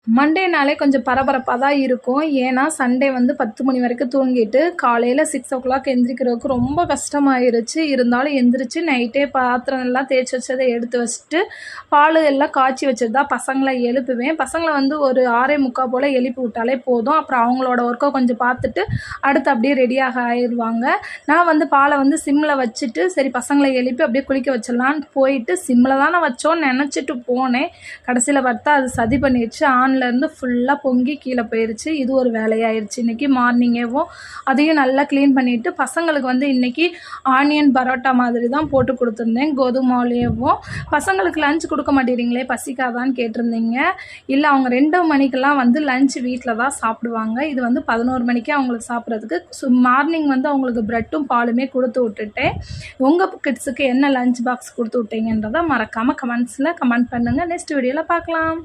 மண்டேனாலே கொஞ்சம் பரபரப்பாக தான் இருக்கும். ஏன்னா சண்டே வந்து 10 மணி வரைக்கும் தூங்கிட்டு காலையில் 6:00 எந்திரிக்கிறதுக்கு ரொம்ப கஷ்டமாயிருச்சு. இருந்தாலும் எந்திரிச்சு நைட்டே பாத்திரம் எல்லாம் தேய்ச்சி வச்சதை எடுத்து வச்சுட்டு பால் எல்லாம் காய்ச்சி வச்சது தான் பசங்களை எழுப்புவேன். பசங்களை வந்து ஒரு 6:45 போல் எழுப்பி விட்டாலே போதும். அப்புறம் அவங்களோட ஒர்க்கை கொஞ்சம் பார்த்துட்டு அடுத்து அப்படியே ரெடியாக ஆயிடுவாங்க. நான் வந்து பாலை வந்து சிம்மில் வச்சுட்டு சரி பசங்களை எழுப்பி அப்படியே குளிக்க வச்சிடலான்னு போயிட்டு சிம்மில் தானே வச்சோன்னு நினச்சிட்டு போனேன். கடைசியில் பார்த்தா அது சதி பண்ணிடுச்சு. இருந்து ஃபுல்லாக பொங்கி கீழே போயிடுச்சு. இது ஒரு வேலையாயிருச்சு. இன்றைக்கி மார்னிங்கேவும் அதையும் நல்லா க்ளீன் பண்ணிவிட்டு பசங்களுக்கு வந்து இன்றைக்கி ஆனியன் பரோட்டா மாதிரி தான் போட்டு கொடுத்துருந்தேன் கோதுமாவுலேயும். பசங்களுக்கு லஞ்ச் கொடுக்க மாட்டேறீங்களே பசிக்காதான்னு கேட்டிருந்தீங்க. இல்லை அவங்க 2 மணிக்கெல்லாம் வந்து லஞ்ச் வீட்டில் தான் சாப்பிடுவாங்க. இது வந்து 11 மணிக்கே அவங்களுக்கு சாப்பிட்றதுக்கு மார்னிங் வந்து அவங்களுக்கு ப்ரெட்டும் பாலுமே கொடுத்து விட்டுட்டேன். உங்கள் கிட்ஸுக்கு என்ன லஞ்ச் பாக்ஸ் கொடுத்து விட்டீங்கன்றதை மறக்காமல் கமெண்ட்ஸில் கமெண்ட் பண்ணுங்கள். நெக்ஸ்ட் வீடியோவில் பார்க்கலாம்.